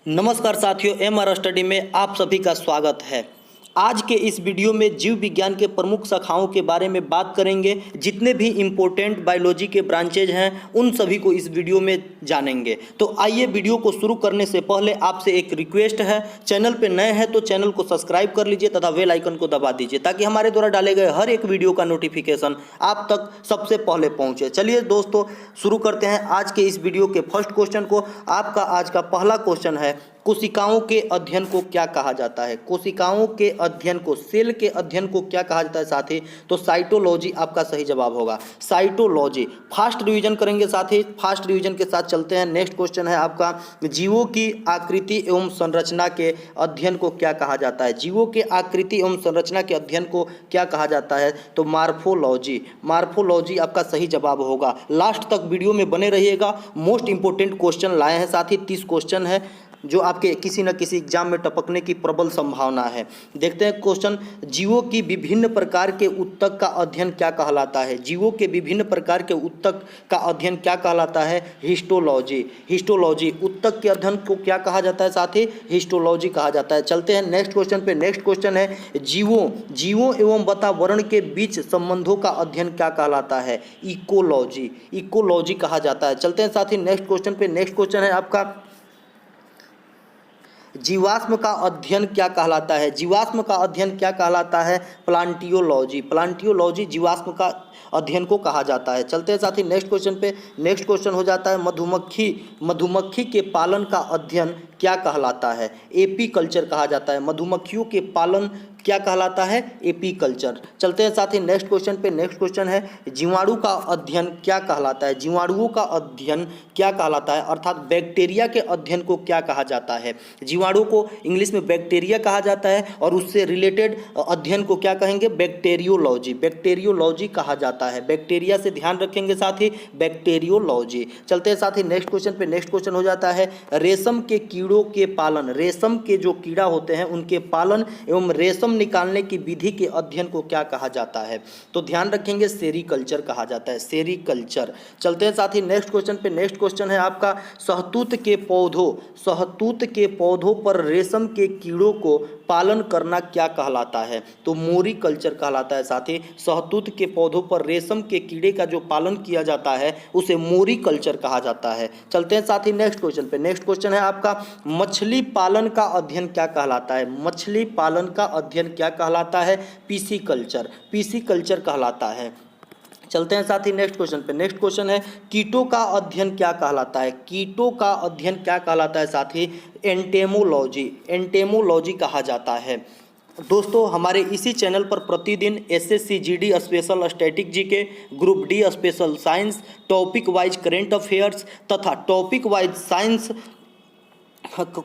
नमस्कार साथियों, MR study में आप सभी का स्वागत है। आज के इस वीडियो में जीव विज्ञान के प्रमुख शाखाओं के बारे में बात करेंगे। जितने भी इम्पोर्टेंट बायोलॉजी के ब्रांचेज हैं उन सभी को इस वीडियो में जानेंगे। तो आइए, वीडियो को शुरू करने से पहले आपसे एक रिक्वेस्ट है, चैनल पे नए हैं तो चैनल को सब्सक्राइब कर लीजिए तथा बेल आइकन को दबा दीजिए ताकि हमारे द्वारा डाले गए हर एक वीडियो का नोटिफिकेशन आप तक सबसे पहले पहुँचे। चलिए दोस्तों, शुरू करते हैं आज के इस वीडियो के फर्स्ट क्वेश्चन को। आपका आज का पहला क्वेश्चन है, कोशिकाओं के अध्ययन को क्या कहा जाता है? कोशिकाओं के अध्ययन को, सेल के अध्ययन को क्या कहा जाता है साथी? तो साइटोलॉजी आपका सही जवाब होगा, साइटोलॉजी। फास्ट रिवीजन करेंगे साथी, फास्ट रिवीजन के साथ चलते हैं। नेक्स्ट क्वेश्चन है आपका, जीवों की आकृति एवं संरचना के अध्ययन को क्या कहा जाता है? जीवों के आकृति एवं संरचना के अध्ययन को क्या कहा जाता है? तो मार्फोलॉजी, मार्फोलॉजी आपका सही जवाब होगा। लास्ट तक वीडियो में बने रहिएगा, मोस्ट इंपोर्टेंट क्वेश्चन लाए हैं साथी। 30 क्वेश्चन है जो आपके किसी न किसी एग्जाम में टपकने की प्रबल संभावना है। देखते हैं क्वेश्चन, जीवों की विभिन्न प्रकार के ऊतक का अध्ययन क्या कहलाता है? जीवों के विभिन्न प्रकार के ऊतक का अध्ययन क्या कहलाता है? Histology, histology. ऊतक के अध्ययन को क्या कहा जाता है साथी? हिस्टोलॉजी कहा जाता है। चलते हैं नेक्स्ट क्वेश्चन पे। नेक्स्ट क्वेश्चन है, जीवों एवं वातावरण के बीच संबंधों का अध्ययन क्या कहलाता है? इकोलॉजी, इकोलॉजी कहा जाता है। चलते हैं साथी नेक्स्ट क्वेश्चन पे। नेक्स्ट क्वेश्चन है आपका, जीवाश्म का अध्ययन क्या कहलाता है? जीवाश्म का अध्ययन क्या कहलाता है? प्लांटियोलॉजी, प्लांटियोलॉजी जीवाश्म का अध्ययन को कहा जाता है। चलते हैं साथी नेक्स्ट क्वेश्चन पे। नेक्स्ट क्वेश्चन हो जाता है, मधुमक्खी के पालन का अध्ययन क्या कहलाता है? एपीकल्चर कहा जाता है। मधुमक्खियों के पालन क्या कहलाता है? एपीकल्चर। चलते हैं साथी नेक्स्ट क्वेश्चन पे। नेक्स्ट क्वेश्चन है, जीवाणु का अध्ययन क्या कहलाता है? जीवाणुओं का अध्ययन क्या कहलाता है? अर्थात बैक्टीरिया के अध्ययन को क्या कहा जाता है? जीवाणु को इंग्लिश में बैक्टीरिया कहा जाता है और उससे रिलेटेड अध्ययन को क्या कहेंगे? बैक्टीरियोलॉजी, बैक्टीरियोलॉजी कहा जाता है। बैक्टीरिया से ध्यान रखेंगे साथी, बैक्टीरियोलॉजी। चलते हैं साथी नेक्स्ट क्वेश्चन पे। नेक्स्ट क्वेश्चन हो जाता है, रेशम के कीड़ों के पालन, रेशम के जो कीड़ा होते हैं उनके पालन एवं रेशम निकालने की विधि के अध्ययन को क्या कहा जाता है? तो ध्यान रखेंगे, सेरीकल्चर कहा जाता है, सेरीकल्चर। चलते हैं साथी नेक्स्ट क्वेश्चन पे। नेक्स्ट क्वेश्चन है आपका, शहतूत के पौधों पर रेशम के कीड़ों को पालन करना क्या कहलाता है? तो मोरीकल्चर कहलाता है साथी। शहतूत के पौधों पर रेशम के कीड़े का जो पालन किया जाता है उसे मोरीकल्चर कहा जाता है। चलते हैं साथी नेक्स्ट क्वेश्चन पे। नेक्स्ट क्वेश्चन है आपका, मछली पालन का अध्ययन क्या कहलाता है? मछली पालन का अध्ययन क्या कहलाता है? पीसीकल्चर, पीसीकल्चर कहलाता है। चलते हैं साथी नेक्स्ट क्वेश्चन पे। नेक्स्ट क्वेश्चन है, कीटों का अध्ययन क्या कहलाता है? कीटों का अध्ययन क्या कहलाता है साथी? एंटेमोलॉजी, एंटेमोलॉजी कहा जाता है। दोस्तों, हमारे इसी चैनल पर प्रतिदिन SSC GD special static GK, group D special science, topic wise current affairs तथा टॉपिक वाइज साइंस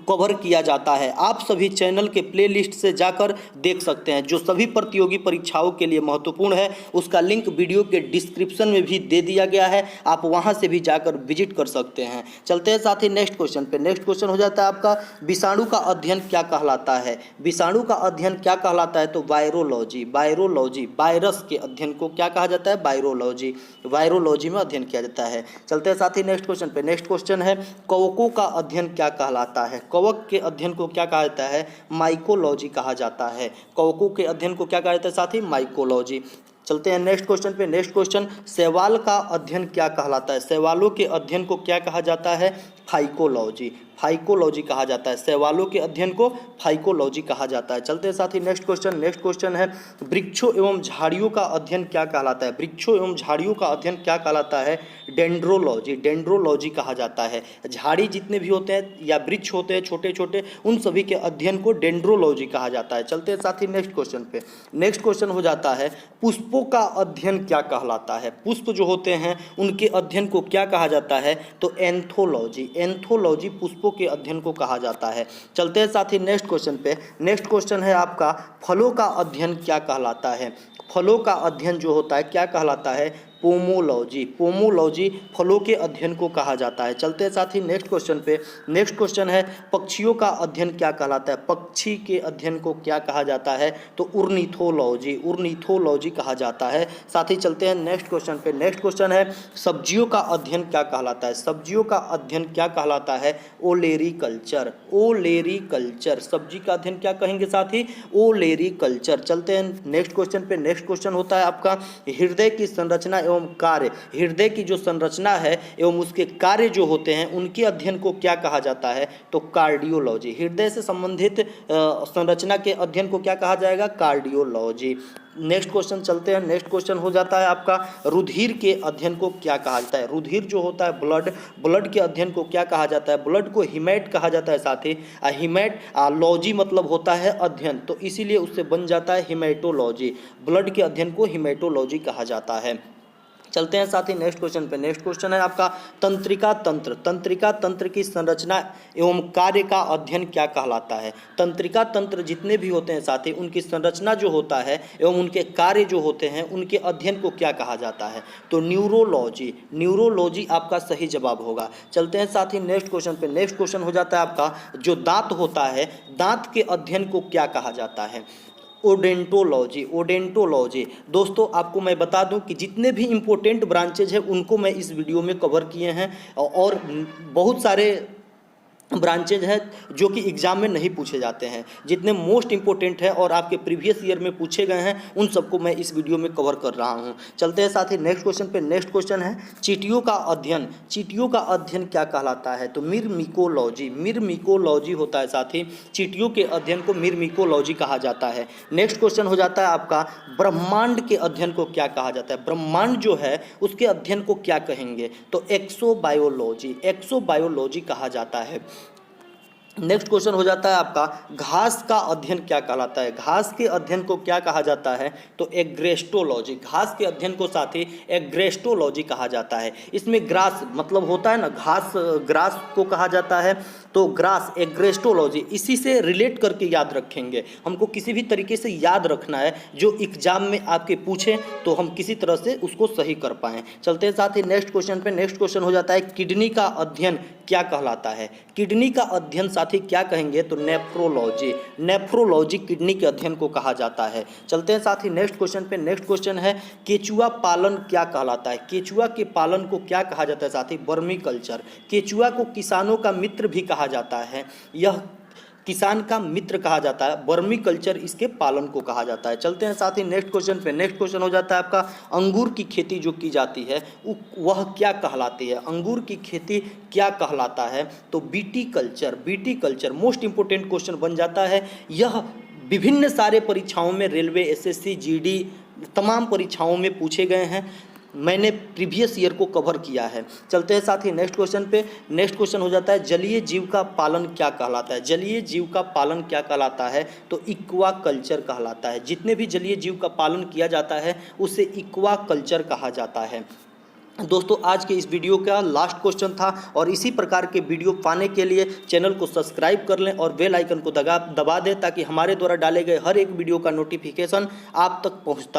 कवर किया जाता है। आप सभी चैनल के प्लेलिस्ट से जाकर देख सकते हैं। जो सभी प्रतियोगी परीक्षाओं के लिए महत्वपूर्ण है उसका लिंक वीडियो के डिस्क्रिप्शन में भी दे दिया गया है, आप वहां से भी जाकर विजिट कर सकते हैं। चलते हैं साथ ही नेक्स्ट क्वेश्चन पे। नेक्स्ट क्वेश्चन हो जाता है आपका, विषाणु का अध्ययन क्या कहलाता है? विषाणु का अध्ययन क्या कहलाता है? तो वायरोलॉजी, वायरोलॉजी। वायरस के अध्ययन को क्या कहा जाता है? वायरोलॉजी, वायरोलॉजी में अध्ययन किया जाता है। चलते हैं साथ ही नेक्स्ट क्वेश्चन पे। नेक्स्ट क्वेश्चन है, कवकों का अध्ययन क्या कहलाता है? कवक के अध्ययन को क्या कहा जाता है? माइकोलॉजी कहा जाता है। कवकों के अध्ययन को क्या कहा जाता है साथी? माइकोलॉजी। चलते हैं नेक्स्ट क्वेश्चन पे। नेक्स्ट क्वेश्चन, शैवाल का अध्ययन क्या कहलाता है? शैवालों के अध्ययन को क्या कहा जाता है? फाइकोलॉजी, फाइकोलॉजी कहा जाता है। शैवालों के अध्ययन को फाइकोलॉजी कहा जाता है। चलते हैं साथ ही नेक्स्ट क्वेश्चन। नेक्स्ट क्वेश्चन है, वृक्षों एवं झाड़ियों का अध्ययन क्या कहलाता है? वृक्षों एवं झाड़ियों का अध्ययन क्या कहलाता है? डेंड्रोलॉजी, डेंड्रोलॉजी कहा जाता है। झाड़ी जितने भी होते हैं या वृक्ष होते हैं छोटे छोटे, उन सभी के अध्ययन को डेंड्रोलॉजी कहा जाता है। चलते हैं साथ ही नेक्स्ट क्वेश्चन पे। नेक्स्ट क्वेश्चन हो जाता है, पुष्पों का अध्ययन क्या कहलाता है? पुष्प जो होते हैं उनके अध्ययन को क्या कहा जाता है? तो एंथोलॉजी, एंथोलॉजी पुष्पों के अध्ययन को कहा जाता है। चलते हैं साथ ही नेक्स्ट क्वेश्चन पे। नेक्स्ट क्वेश्चन है आपका, फलों का अध्ययन क्या कहलाता है? फलों का अध्ययन जो होता है क्या कहलाता है? पोमोलॉजी। पोमोलॉजी फलों के अध्ययन को कहा जाता है। चलते हैं साथ ही नेक्स्ट क्वेश्चन पे। नेक्स्ट क्वेश्चन है पक्षियों का अध्ययन क्या कहलाता है? पक्षी के अध्ययन को क्या कहा जाता है? तो ऑर्निथोलॉजी, ऑर्निथोलॉजी कहा जाता है। साथ ही चलते हैं नेक्स्ट क्वेश्चन पे। नेक्स्ट क्वेश्चन है सब्जियों का अध्ययन क्या कहलाता है? सब्जियों का अध्ययन क्या कहलाता है? Olericulture, olericulture. सब्जी का अध्ययन क्या कहेंगे साथी? ओलेरीकल्चर। चलते हैं नेक्स्ट क्वेश्चन पे। नेक्स्ट क्वेश्चन होता है आपका हृदय की संरचना एवं कार्य। हृदय की जो संरचना है एवं उसके कार्य जो होते हैं उनके अध्ययन को क्या कहा जाता है? तो कार्डियोलॉजी। हृदय से संबंधित संरचना के अध्ययन को क्या कहा जाएगा? कार्डियोलॉजी। नेक्स्ट क्वेश्चन चलते हैं। नेक्स्ट क्वेश्चन हो जाता है आपका रुधिर के अध्ययन को क्या कहा जाता है? रुधिर जो होता है ब्लड, ब्लड के अध्ययन को क्या कहा जाता है? ब्लड को हिमैट कहा जाता है साथी। हिमैट लॉजी मतलब होता है अध्ययन, तो इसीलिए उससे बन जाता है हिमेटोलॉजी। ब्लड के अध्ययन को हिमेटोलॉजी कहा जाता है। चलते हैं साथ ही नेक्स्ट क्वेश्चन पे। नेक्स्ट क्वेश्चन है आपका तंत्रिका तंत्र। तंत्रिका तंत्र की संरचना एवं कार्य का अध्ययन क्या कहलाता है? तंत्रिका तंत्र जितने भी होते हैं साथी उनकी संरचना जो होता है एवं उनके कार्य जो होते हैं उनके अध्ययन को क्या कहा जाता है? तो न्यूरोलॉजी। न्यूरोलॉजी आपका सही जवाब होगा। चलते हैं साथ ही नेक्स्ट क्वेश्चन पे। नेक्स्ट क्वेश्चन हो जाता है आपका जो दांत होता है, दांत के अध्ययन को क्या कहा जाता है? ओडेंटोलॉजी, ओडेंटोलॉजी। दोस्तों आपको मैं बता दूं कि जितने भी इम्पोर्टेंट ब्रांचेज हैं उनको मैं इस वीडियो में कवर किए हैं और बहुत सारे ब्रांचेज हैं जो कि एग्जाम में नहीं पूछे जाते हैं। जितने मोस्ट इंपॉर्टेंट हैं और आपके प्रीवियस ईयर में पूछे गए हैं उन सबको मैं इस वीडियो में कवर कर रहा हूं। चलते हैं साथ ही नेक्स्ट क्वेश्चन पे। नेक्स्ट क्वेश्चन है चींटियों का अध्ययन। चींटियों का अध्ययन क्या कहलाता है? तो मिरमिकोलॉजी। मिरमिकोलॉजी होता है साथी। चींटियों के अध्ययन को मिरमिकोलॉजी कहा जाता है। नेक्स्ट क्वेश्चन हो जाता है आपका ब्रह्मांड के अध्ययन को क्या कहा जाता है? ब्रह्मांड जो है उसके अध्ययन को क्या कहेंगे? तो एक्सोबायोलॉजी, एक्सोबायोलॉजी कहा जाता है। नेक्स्ट क्वेश्चन हो जाता है आपका घास का अध्ययन क्या कहलाता है? घास के अध्ययन को क्या कहा जाता है? तो एग्रेस्टोलॉजी। घास के अध्ययन को साथी एग्रेस्टोलॉजी कहा जाता है। इसमें ग्रास मतलब होता है ना, घास, ग्रास को कहा जाता है तो ग्रास, एग्रेस्टोलॉजी। इसी से रिलेट करके याद रखेंगे। हमको किसी भी तरीके से याद रखना है जो एग्जाम में आपके पूछें तो हम किसी तरह से उसको सही कर पाएँ। चलते हैं साथ ही नेक्स्ट क्वेश्चन पे। नेक्स्ट क्वेश्चन हो जाता है किडनी का अध्ययन क्या कहलाता है? किडनी का अध्ययन साथी क्या कहेंगे? तो नेफ्रोलॉजी। नेफ्रोलॉजी किडनी के अध्ययन को कहा जाता है। चलते हैं साथ ही नेक्स्ट क्वेश्चन पे। नेक्स्ट क्वेश्चन है केचुआ पालन क्या कहलाता है? केचुआ के पालन को क्या कहा जाता है साथी? Vermi culture. केचुआ को किसानों का मित्र भी कहा जाता है। यह किसान का मित्र कहा जाता है। वर्मी कल्चर इसके पालन को कहा जाता है। चलते हैं साथ ही नेक्स्ट क्वेश्चन पे। नेक्स्ट क्वेश्चन हो जाता है आपका अंगूर की खेती जो की जाती है वह क्या कहलाती है? अंगूर की खेती क्या कहलाता है? तो BT culture. BT culture most important question बन जाता है। यह विभिन्न सारे परीक्षाओं में, रेलवे, एसएससी, जीडी, तमाम परीक्षाओं में पूछे गए हैं। मैंने प्रीवियस ईयर को कवर किया है। चलते हैं साथ ही नेक्स्ट क्वेश्चन पे। नेक्स्ट क्वेश्चन हो जाता है जलीय जीव का पालन क्या कहलाता है? जलीय जीव का पालन क्या कहलाता है? तो इक्वा कल्चर कहलाता है। जितने भी जलीय जीव का पालन किया जाता है उसे इक्वा कल्चर कहा जाता है। दोस्तों आज के इस वीडियो का लास्ट क्वेश्चन था और इसी प्रकार के वीडियो पाने के लिए चैनल को सब्सक्राइब कर लें और बेल आइकन को दबा दें ताकि हमारे द्वारा डाले गए हर एक वीडियो का नोटिफिकेशन आप तक पहुंचता रहे।